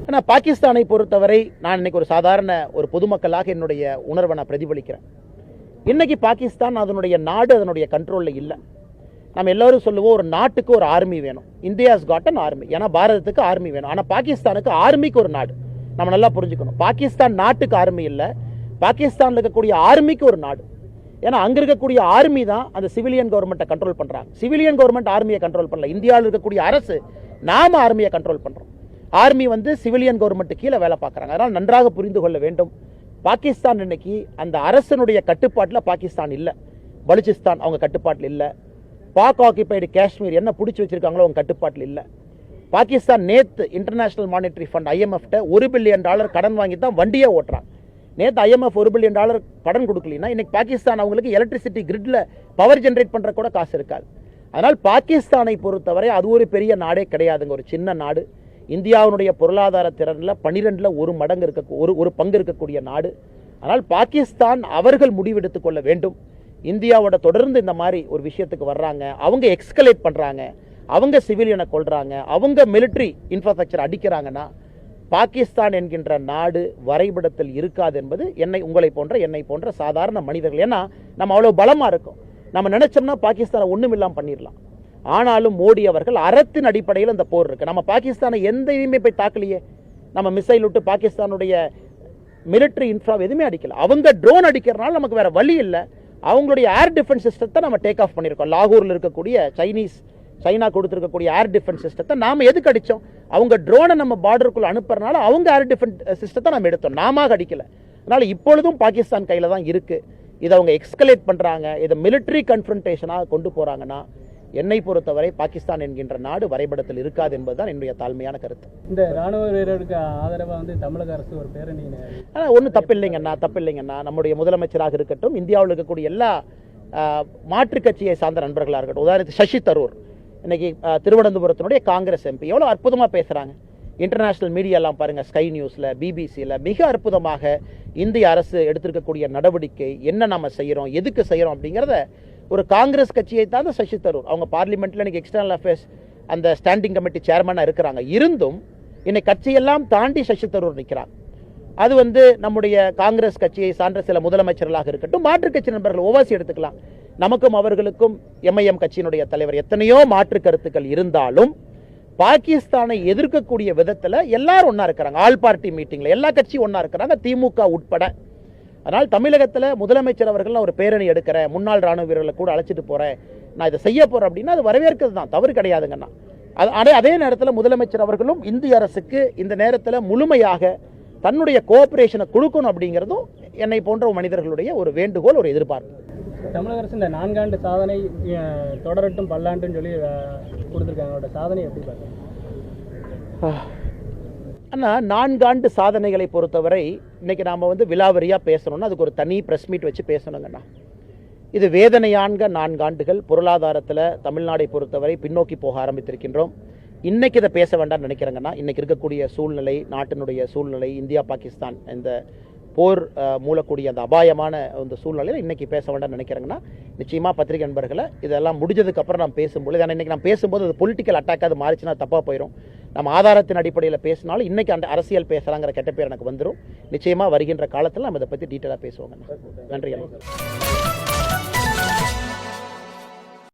ஆனால் பாகிஸ்தானை பொறுத்தவரை நான் இன்னைக்கு ஒரு சாதாரண ஒரு பொதுமக்களாக என்னுடைய உணர்வை நான் பிரதிபலிக்கிறேன். இன்னைக்கு பாகிஸ்தான் அதனுடைய நாடு அதனுடைய கண்ட்ரோலில் இல்லை. நம்ம எல்லாரும் சொல்லுவோம் ஒரு நாட்டுக்கு ஒரு ஆர்மி வேணும். India's got an army. ஏன்னா பாரதத்துக்கு ஆர்மி வேணும். ஆனால் பாகிஸ்தானுக்கு ஆர்மிக்கு ஒரு நாடு. நம்ம நல்லா புரிஞ்சுக்கணும். பாகிஸ்தான் நாட்டுக்கு ஆர்மி இல்லை, பாகிஸ்தானில் இருக்கக்கூடிய ஆர்மிக்கு ஒரு நாடு. ஏன்னா அங்கே இருக்கக்கூடிய ஆர்மி தான் அந்த சிவிலியன் கவர்மெண்ட்டை கண்ட்ரோல் பண்ணுறாங்க. சிவிலியன் கவர்மெண்ட் ஆர்மியை கண்ட்ரோல் பண்ணல. இந்தியாவில் இருக்கக்கூடிய அரசு நாம ஆர்மியை கண்ட்ரோல் பண்ணுறோம். ஆர்மி வந்து சிவிலியன் கவர்மெண்ட் கீழே வேலை பார்க்குறாங்க. அதனால் நன்றாக புரிந்து கொள்ள வேண்டும். பாகிஸ்தான் இன்னைக்கு அந்த அரசனுடைய கட்டுப்பாட்டில் பாகிஸ்தான் இல்லை. பலுச்சிஸ்தான் அவங்க கட்டுப்பாட்டில் இல்லை. பாக் ஆக்கிபைடு காஷ்மீர் என்ன பிடிச்சி வச்சிருக்காங்களோ அவங்க கட்டுப்பாட்டில் இல்லை. பாகிஸ்தான் நேற்று international monetary fund IMF $1 billion கடன் வாங்கி தான் வண்டியே ஓட்டுறாங்க. நேற்று IMF $1 பில்லியன் கடன் கொடுக்கலன்னா இன்னைக்கு பாகிஸ்தான் அவங்களுக்கு எலக்ட்ரிசிட்டி கிரிட்ல பவர் ஜென்ரேட் பண்ற கூட காசு இருக்காது. அதனால் பாகிஸ்தானை பொறுத்தவரை அது ஒரு பெரிய நாடே கிடையாதுங்க. ஒரு சின்ன நாடு. இந்தியாவுடைய பொருளாதார திறனில் 12ல் ஒரு மடங்கு ஒரு பங்கு இருக்கக்கூடிய நாடு. ஆனால் பாகிஸ்தான் அவர்கள் முடிவெடுத்துக் கொள்ள வேண்டும். இந்தியாவோட தொடர்ந்து இந்த மாதிரி ஒரு விஷயத்துக்கு வர்றாங்க, அவங்க எக்ஸ்கலேட் பண்றாங்க, அவங்க சிவிலியனை கொள்றாங்க, அவங்க மிலிட்டரி இன்ஃப்ராஸ்ட்ரக்சர் அடிக்கிறாங்கன்னா பாகிஸ்தான் என்கின்ற நாடு வரைபடத்தில் இருக்காது என்பது உங்களை போன்ற சாதாரண மனிதர்கள். ஏன்னா நம்ம அவ்வளவு பலமா இருக்கும். நம்ம நினைச்சோம்னா பாகிஸ்தானை ஒண்ணும் இல்லாம பண்ணிடலாம். ஆனாலும் மோடி அவர்கள் அறத்தின் அடிப்படையில் அந்த போர் இருக்கு. நம்ம பாகிஸ்தானை எதையுமே போய் தாக்கலையே. நம்ம மிசைல் விட்டு பாகிஸ்தானுடைய மிலிட்டரி இன்ஃப்ரா எதுவுமே அடிக்கல. அவங்க ட்ரோன் அடிக்கிறதுனால நமக்கு வேற வழி இல்லை. அவங்களுடைய ஏர் டிஃபென்ஸ் சிஸ்டத்தை நம்ம டேக் ஆஃப் பண்ணியிருக்கோம். லாகூரில் இருக்கக்கூடிய சைனா கொடுத்திருக்கக்கூடிய ஏர் டிஃபென்ஸ் சிஸ்டத்தை நாம எதுக்கு அடிச்சோம்? அவங்க ட்ரோனை நம்ம பார்டருக்குள்ள அனுப்புறதுனால அவங்க ஏர் டிஃபென்ஸ் சிஸ்டத்தை நம்ம எடுத்தோம், நாம அடிக்கல. அதனால இப்பொழுதும் பாகிஸ்தான் கையில தான் இருக்கு. இதை அவங்க எக்ஸ்கலேட் பண்றாங்க, இதை மிலிட்டரி கன்ஃபரன்டேஷனாக கொண்டு போறாங்கன்னா என்னை பொறுத்தவரை பாகிஸ்தான் என்கின்ற நாடு வரைபடத்தில் இருக்காது என்பதுதான் என்னுடைய தாழ்மையான கருத்து. இந்த ராணுவ வீரருக்கு ஆதரவா வந்து தமிழக அரசு ஒரு பேரணி ஒன்றும் தப்பில்லைங்கண்ணா. நம்முடைய முதலமைச்சராக இருக்கட்டும், இந்தியாவில் இருக்கக்கூடிய எல்லா மாற்றுக் கட்சியை சார்ந்த நண்பர்களாக இருக்கட்டும், உதாரணத்துக்கு சசி தரூர் இன்னைக்கு திருவனந்தபுரத்தினுடைய காங்கிரஸ் MP எவ்வளவு அற்புதமா பேசுறாங்க. இன்டர்நேஷனல் மீடியாலாம் பாருங்க, ஸ்கை நியூஸ்ல, BBCல மிக அற்புதமாக இந்திய அரசு எடுத்திருக்கக்கூடிய நடவடிக்கை என்ன நம்ம செய்யறோம், எதுக்கு செய்யறோம் அப்படிங்கிறத ஒரு காங்கிரஸ் கட்சியை தான் சசி தரூர் அவங்க பார்லிமெண்ட்ல இன்னைக்கு எக்ஸ்டர்னல் அஃபேர்ஸ் அந்த ஸ்டாண்டிங் கமிட்டி சேர்மனா இருக்கிறாங்க. இருந்தும் இன்னைக்கு கட்சியெல்லாம் தாண்டி சசி தரூர் நிற்கிறாங்க. அது வந்து நம்முடைய காங்கிரஸ் கட்சியை சார்ந்த சில முதலமைச்சர்களாக இருக்கட்டும், மாற்றுக் கட்சி நண்பர்கள் ஓவாசி எடுத்துக்கலாம். நமக்கும் அவர்களுக்கும் MIM கட்சியினுடைய தலைவர் எத்தனையோ மாற்று கருத்துக்கள் இருந்தாலும் பாகிஸ்தானை எதிர்க்கக்கூடிய விதத்துல எல்லாரும் ஒன்னா இருக்கிறாங்க. ஆல் பார்ட்டி மீட்டிங்ல எல்லா கட்சியும் ஒன்னா இருக்கிறாங்க, திமுக உட்பட. அதனால் தமிழகத்துல முதலமைச்சர் அவர்கள் ஒரு பேரணி எடுக்கிறேன், முன்னாள் ராணுவ வீரர்களை கூட அழைச்சிட்டு போறேன், நான் இதை செய்ய போறேன் அப்படின்னா அது வரவேற்கிறது தான், தவறு கிடையாதுங்கண்ணா. அதே நேரத்தில் முதலமைச்சர் அவர்களும் இந்திய அரசுக்கு இந்த நேரத்தில் முழுமையாக தன்னுடைய கோஆபரேஷனை கொடுக்கணும் அப்படிங்கிறதும் என்னை போன்ற மனிதர்களுடைய ஒரு வேண்டுகோள், ஒரு எதிர்பார்ப்பு. தமிழக அரசு இந்த 4 ஆண்டு சாதனை தொடரட்டும் பல்லாண்டுன்னு சொல்லி கொடுத்துருக்காங்க. சாதனை எப்படி பார்க்க? அண்ணா, 4 ஆண்டு சாதனைகளை பொறுத்தவரை இன்னைக்கு நாம வந்து விலாவரியா பேசணும்னா அதுக்கு ஒரு தனி பிரஸ் மீட் வச்சு பேசணுங்கண்ணா. இது வேதனையான 4 ஆண்டுகள். பொருளாதாரத்தில் தமிழ்நாடை பொறுத்தவரை பின்னோக்கி போக ஆரம்பித்திருக்கின்றோம். இன்னைக்கு இதை பேச வேண்டாம்னு நினைக்கிறேங்கன்னா, இன்னைக்கு இருக்கக்கூடிய சூழ்நிலை, நாட்டினுடைய சூழ்நிலை, இந்தியா பாகிஸ்தான் இந்த போர் மூலக்கூடிய அந்த அபாயமான இந்த சூழ்நிலையில் இன்னைக்கு பேச வேண்டாம்னு நினைக்கிறேங்கன்னா, நிச்சயமா பத்திரிகை நண்பர்களை இதெல்லாம் முடிஞ்சதுக்கு அப்புறம் நாம் பேசும்போது, இன்னைக்கு நான் பேசும்போது அது பொலிட்டிக்கல் அட்டாக் அது மாறிச்சுன்னா தப்பா போயிடும். நம்ம ஆதாரத்தின் அடிப்படையில் பேசினாலும் இன்னைக்கு அந்த அரசியல் பேசலாங்கிற கெட்ட பேர் எனக்கு வந்துடும். நிச்சயமா வருகின்ற காலத்தில் நம்ம இதை பற்றி டீட்டெயிலாக பேசுவோங்க. நன்றி.